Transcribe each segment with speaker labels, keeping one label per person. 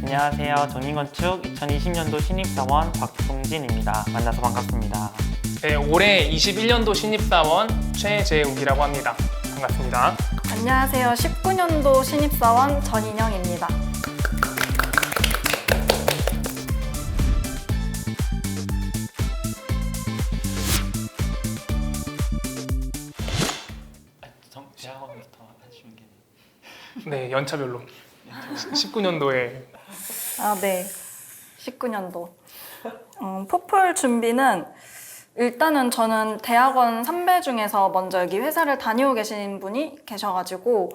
Speaker 1: 안녕하세요. 정인건축 2020년도 신입사원 박종진입니다. 만나서 반갑습니다.
Speaker 2: 네, 올해 21년도 신입사원 최재욱이라고 합니다. 반갑습니다.
Speaker 3: 안녕하세요. 19년도 신입사원 전인영입니다.
Speaker 1: 대학원부터 하시는 게
Speaker 2: 네, 연차별로 19년도에
Speaker 3: 네. 19년도. 포폴 준비는 일단은 저는 대학원 선배 중에서 먼저 여기 회사를 다니고 계신 분이 계셔가지고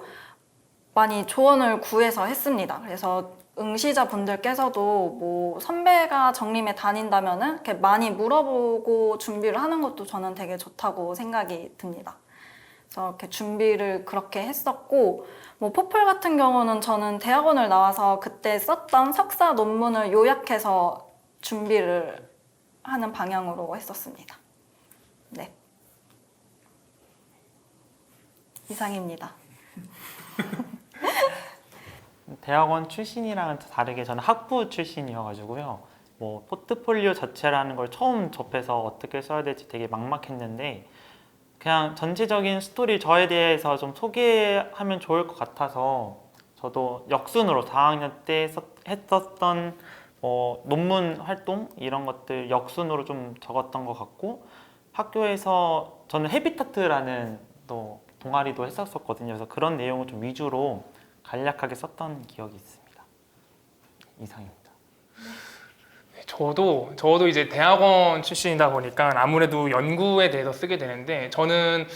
Speaker 3: 많이 조언을 구해서 했습니다. 그래서 응시자분들께서도 뭐 선배가 정림에 다닌다면은 이렇게 많이 물어보고 준비를 하는 것도 저는 되게 좋다고 생각이 듭니다. 그래서 이렇게 준비를 그렇게 했었고, 뭐 포폴 같은 경우는 저는 대학원을 나와서 그때 썼던 석사 논문을 요약해서 준비를 하는 방향으로 했었습니다. 네. 이상입니다.
Speaker 1: 대학원 출신이랑은 다르게 저는 학부 출신이어가지고요. 뭐 포트폴리오 자체라는 걸 처음 접해서 어떻게 써야 될지 되게 막막했는데 그냥 전체적인 스토리 저에 대해서 좀 소개하면 좋을 것 같아서 저도 역순으로 4학년 때 했었던 논문 활동 이런 것들 역순으로 좀 적었던 것 같고 학교에서 저는 헤비타트라는 또 동아리도 했었거든요. 그래서 그런 내용을 좀 위주로 간략하게 썼던 기억이 있습니다. 이상입니다.
Speaker 2: 저도 이제 대학원 출신이다 보니까 아무래도 연구에 대해서 쓰게 되는데 저는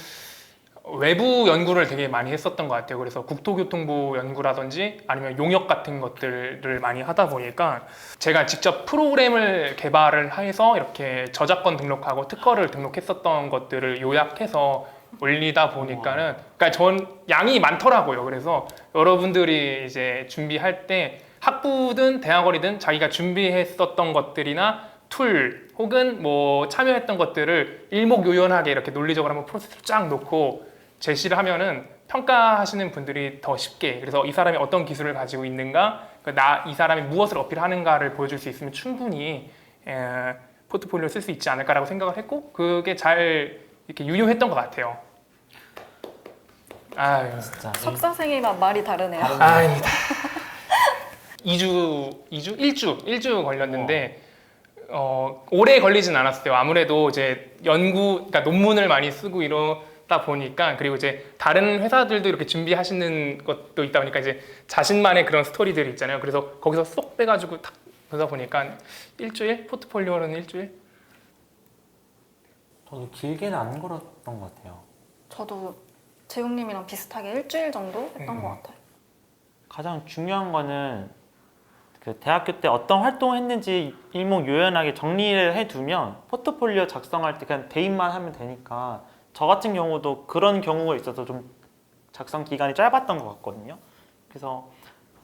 Speaker 2: 외부 연구를 되게 많이 했었던 것 같아요. 그래서 국토교통부 연구라든지 아니면 용역 같은 것들을 많이 하다 보니까 제가 직접 프로그램을 개발을 해서 이렇게 저작권 등록하고 특허를 등록했었던 것들을 요약해서 올리다 보니까는 그러니까 전 양이 많더라고요. 그래서 여러분들이 이제 준비할 때 학부든 대학원이든 자기가 준비했었던 것들이나 툴 혹은 뭐 참여했던 것들을 일목요연하게 이렇게 논리적으로 한번 프로세스를 쫙 놓고 제시를 하면은 평가하시는 분들이 더 쉽게 그래서 이 사람이 어떤 기술을 가지고 있는가 이 사람이 무엇을 어필하는가를 보여줄 수 있으면 충분히 포트폴리오를 쓸 수 있지 않을까라고 생각을 했고 그게 잘 이렇게 유효했던 것 같아요. 아유,
Speaker 1: 진짜
Speaker 3: 석사생이랑 말이 다르네요.
Speaker 2: 아닙니다. 1주 걸렸는데 오래 걸리진 않았어요. 아무래도 이제 그러니까 논문을 많이 쓰고 이러다 보니까 그리고 이제 다른 회사들도 이렇게 준비하시는 것도 있다 보니까 이제 자신만의 그런 스토리들이 있잖아요. 그래서 거기서 쏙 빼가지고 딱 그러다 보니까 일주일? 포트폴리오는 일주일?
Speaker 1: 저도 길게는 안 걸었던 것 같아요.
Speaker 3: 저도 재욱님이랑 비슷하게 일주일 정도 했던 것 같아요.
Speaker 1: 가장 중요한 거는 그 대학교 때 어떤 활동을 했는지 일목요연하게 정리를 해두면 포트폴리오 작성할 때 그냥 대입만 하면 되니까 저 같은 경우도 그런 경우가 있어서 좀 작성 기간이 짧았던 것 같거든요. 그래서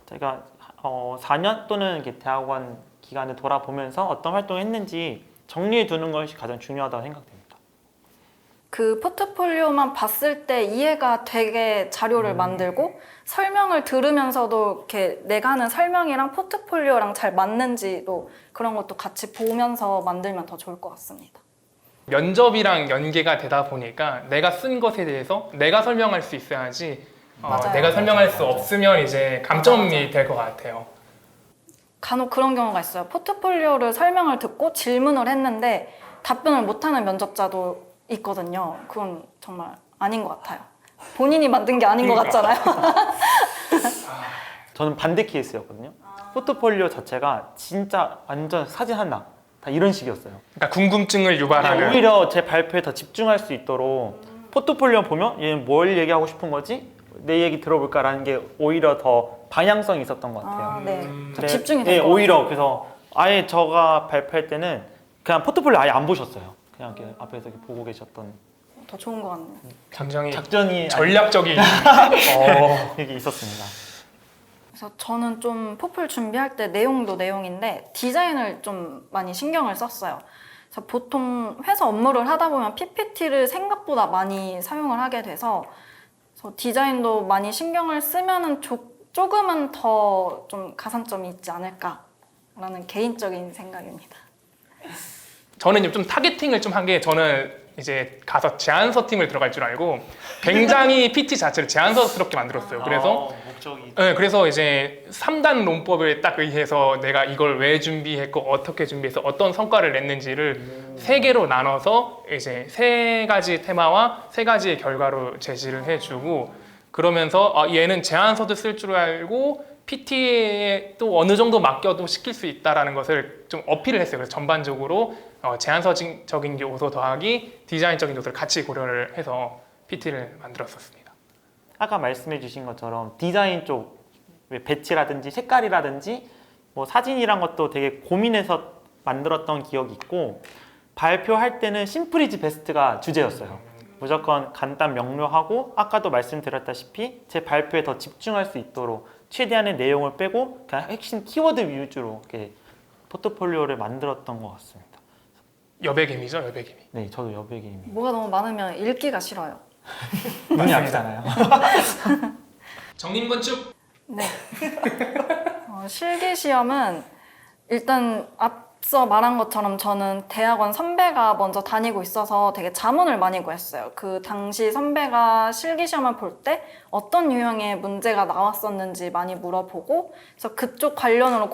Speaker 1: 제가 4년 또는 이렇게 대학원 기간을 돌아보면서 어떤 활동을 했는지 정리해 두는 것이 가장 중요하다고 생각됩니다.
Speaker 3: 그 포트폴리오만 봤을 때 이해가 되게 자료를 만들고 설명을 들으면서도 이렇게 내가 하는 설명이랑 포트폴리오랑 잘 맞는지도 그런 것도 같이 보면서 만들면 더 좋을 것 같습니다.
Speaker 2: 면접이랑 연계가 되다 보니까 내가 쓴 것에 대해서 내가 설명할 수 있어야지
Speaker 3: 맞아요.
Speaker 2: 내가 설명할 수 없으면 이제 감점이 될 것 같아요.
Speaker 3: 간혹 그런 경우가 있어요. 포트폴리오를 설명을 듣고 질문을 했는데 답변을 못하는 면접자도 있거든요. 그건 정말 아닌 것 같아요. 본인이 만든 게 아닌 것 같잖아요.
Speaker 1: 저는 반대 케이스였거든요. 포트폴리오 자체가 진짜 완전 사진 하나 다 이런 식이었어요.
Speaker 2: 그러니까 궁금증을 유발하는
Speaker 1: 오히려 제 발표에 더 집중할 수 있도록 포트폴리오 보면 얘는 뭘 얘기하고 싶은 거지? 내 얘기 들어볼까라는 게 오히려 더 방향성이 있었던 것 같아요.
Speaker 3: 네.
Speaker 1: 그래,
Speaker 3: 집중이
Speaker 1: 네,
Speaker 3: 될 것
Speaker 1: 오히려
Speaker 3: 같아요.
Speaker 1: 그래서 아예 제가 발표할 때는 그냥 포트폴리오 아예 안 보셨어요. 그냥 이렇게 앞에서 이렇게 보고 계셨던
Speaker 3: 더 좋은 것 같네요.
Speaker 2: 굉장히
Speaker 1: 작전이
Speaker 2: 전략적인
Speaker 1: 이게 있었습니다.
Speaker 3: 그래서 저는 좀 포폴 준비할 때 내용도 내용인데 디자인을 좀 많이 신경을 썼어요. 그래서 보통 회사 업무를 하다 보면 PPT를 생각보다 많이 사용을 하게 돼서 디자인도 많이 신경을 쓰면은 조금은 더 좀 가산점이 있지 않을까라는 개인적인 생각입니다.
Speaker 2: 저는 좀 타겟팅을 좀 한 게 저는 이제 가서 제안서 팀을 들어갈 줄 알고 굉장히 PT 자체를 제안서스럽게 만들었어요. 그래서
Speaker 1: 목적이
Speaker 2: 네, 그래서 이제 3단 논법에 딱 의해서 내가 이걸 왜 준비했고 어떻게 준비해서 어떤 성과를 냈는지를 3개로 나눠서 이제 3가지 테마와 3가지의 결과로 제시를 해주고 그러면서 얘는 제안서도 쓸 줄 알고 PT에 또 어느 정도 맡겨도 시킬 수 있다라는 것을 좀 어필을 했어요. 그래서 전반적으로 제안서적인 요소 더하기 디자인적인 요소를 같이 고려를 해서 PT를 만들었었습니다.
Speaker 1: 아까 말씀해 주신 것처럼 디자인 쪽 배치라든지 색깔이라든지 뭐 사진이란 것도 되게 고민해서 만들었던 기억이 있고 발표할 때는 심플 이즈 베스트가 주제였어요. 무조건 간단 명료하고 아까도 말씀드렸다시피 제 발표에 더 집중할 수 있도록 최대한의 내용을 빼고 그냥 핵심 키워드 위주로 이렇게 포트폴리오를 만들었던 것 같습니다.
Speaker 2: 여백임이죠, 여백임이.
Speaker 1: 네, 저도 여백임이
Speaker 3: 뭐가 너무 많으면 읽기가 싫어요.
Speaker 1: 눈이 아프잖아요.
Speaker 2: 정림건축.
Speaker 3: 네. 실기 시험은 일단 앞서 말한 것처럼 저는 대학원 선배가 먼저 다니고 있어서 되게 자문을 많이 구했어요. 그 당시 선배가 실기 시험을 볼 때 어떤 유형의 문제가 나왔었는지 많이 물어보고 그래서 그쪽 관련으로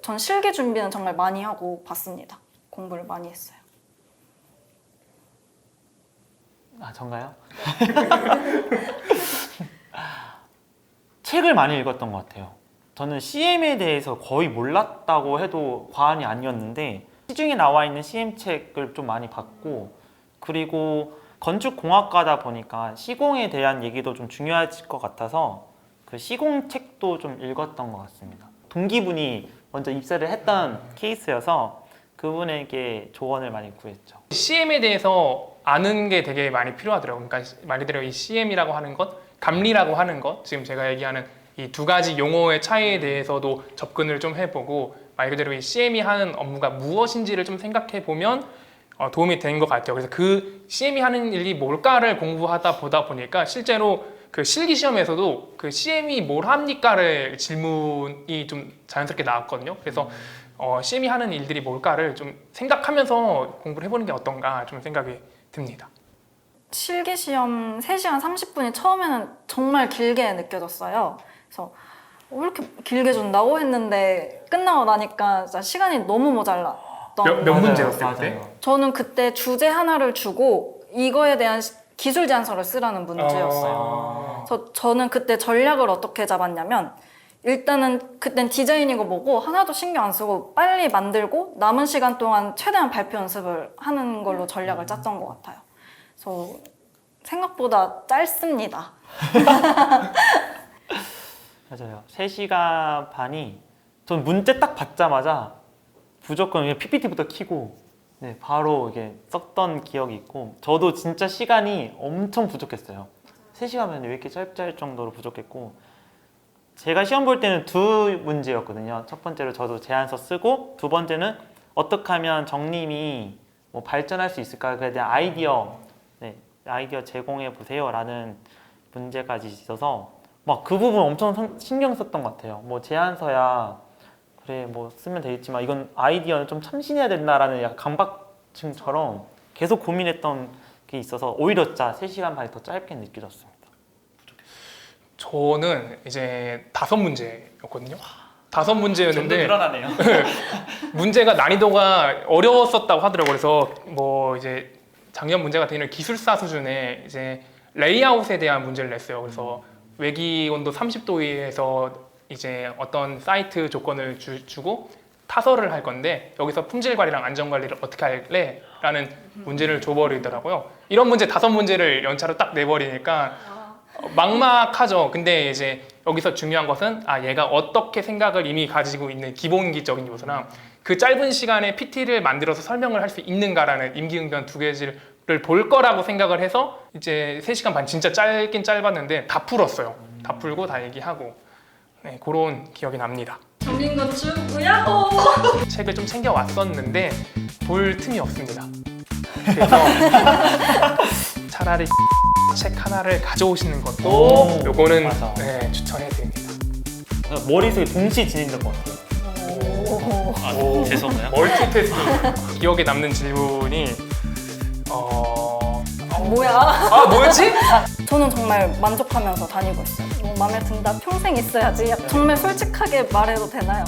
Speaker 3: 전 실기 준비는 정말 많이 하고 봤습니다. 공부를 많이 했어요.
Speaker 1: 아, 전가요? 책을 많이 읽었던 것 같아요. 저는 CM에 대해서 거의 몰랐다고 해도 과언이 아니었는데 시중에 나와 있는 CM 책을 좀 많이 봤고 그리고 건축공학과다 보니까 시공에 대한 얘기도 좀 중요해질 것 같아서 그 시공 책도 좀 읽었던 것 같습니다. 동기분이 먼저 입사를 했던 케이스여서 그분에게 조언을 많이 구했죠.
Speaker 2: CM에 대해서 아는 게 되게 많이 필요하더라고요. 그러니까 말 그대로 이 CM이라고 하는 것, 감리라고 하는 것, 지금 제가 얘기하는 이 2가지 용어의 차이에 대해서도 접근을 좀 해보고 말 그대로 이 CM이 하는 업무가 무엇인지를 좀 생각해 보면 도움이 되는 것 같아요. 그래서 그 CM이 하는 일이 뭘까를 공부하다 보다 보니까 실제로 그 실기 시험에서도 그 CM이 뭘 합니까를 질문이 좀 자연스럽게 나왔거든요. 그래서 CM이 하는 일들이 뭘까를 좀 생각하면서 공부를 해보는 게 어떤가 좀 생각이 듭니다.
Speaker 3: 실기 시험 3시간 30분이 처음에는 정말 길게 느껴졌어요. 그래서 왜 이렇게 길게 준다고 했는데 끝나고 나니까 진짜 시간이 너무 모자랐던
Speaker 2: 몇 문제였어요, 그때?
Speaker 1: 맞아요.
Speaker 3: 저는 그때 주제 하나를 주고 이거에 대한 기술 제안서를 쓰라는 문제였어요. 그래서 저는 그때 전략을 어떻게 잡았냐면 일단은 그땐 디자인이고 뭐고 하나도 신경 안 쓰고 빨리 만들고 남은 시간 동안 최대한 발표 연습을 하는 걸로 전략을 짰던 것 같아요. 그래서 생각보다 짧습니다.
Speaker 1: 맞아요. 3시간 반이 전 문제 딱 받자마자 무조건 그냥 PPT부터 켜고 네, 바로 이게 썼던 기억이 있고 저도 진짜 시간이 엄청 부족했어요. 3시간이면 왜 이렇게 짧지 할 정도로 부족했고 제가 시험 볼 때는 2문제였거든요. 첫 번째로 저도 제안서 쓰고 두 번째는 어떻게 하면 정림이 뭐 발전할 수 있을까에 대한 아이디어 제공해 보세요 라는 문제까지 있어서 막 그 부분 엄청 신경 썼던 것 같아요. 뭐 제안서야 그래 뭐 쓰면 되겠지만 이건 아이디어는 좀 참신해야 된다라는 약간 강박증처럼 계속 고민했던 게 있어서 오히려 진짜 3시간 반이 더 짧게 느껴졌습니다.
Speaker 2: 저는 이제 5문제였거든요. 5문제였는데
Speaker 1: 늘어나네요.
Speaker 2: 문제가 난이도가 어려웠었다고 하더라고요. 그래서 뭐 이제 작년 문제 같은 경우는 기술사 수준의 이제 레이아웃에 대한 문제를 냈어요. 그래서 외기 온도 30도에서 이제 어떤 사이트 조건을 주고 타설을 할 건데 여기서 품질 관리랑 안전 관리를 어떻게 할래? 라는 문제를 줘버리더라고요. 이런 문제 5문제를 연차로 딱 내버리니까 막막하죠. 근데 이제 여기서 중요한 것은 얘가 어떻게 생각을 이미 가지고 있는 기본기적인 요소랑 그 짧은 시간에 PT를 만들어서 설명을 할 수 있는가라는 임기응변 2가지를 볼 거라고 생각을 해서 이제 3시간 반 진짜 짧긴 짧았는데 다 풀었어요. 다 풀고 다 얘기하고 네, 그런 기억이 납니다.
Speaker 3: 정림건축 우야호!
Speaker 2: 책을 좀 챙겨왔었는데 볼 틈이 없습니다. 그래서 차라리 책 하나를 가져오시는 것도 요거는
Speaker 1: 맞아.
Speaker 2: 네, 추천해 드립니다.
Speaker 1: 머릿속에 동시에 진행된 것 같아요.
Speaker 3: 오.
Speaker 1: 아, 죄송해요.
Speaker 2: 멀티태스킹. 기억에 남는 질문이
Speaker 3: 뭐야?
Speaker 2: 아 뭐였지?
Speaker 3: 저는 정말 만족하면서 다니고 있어요. 마음에 든다, 평생 있어야지. 정말 솔직하게 말해도 되나요?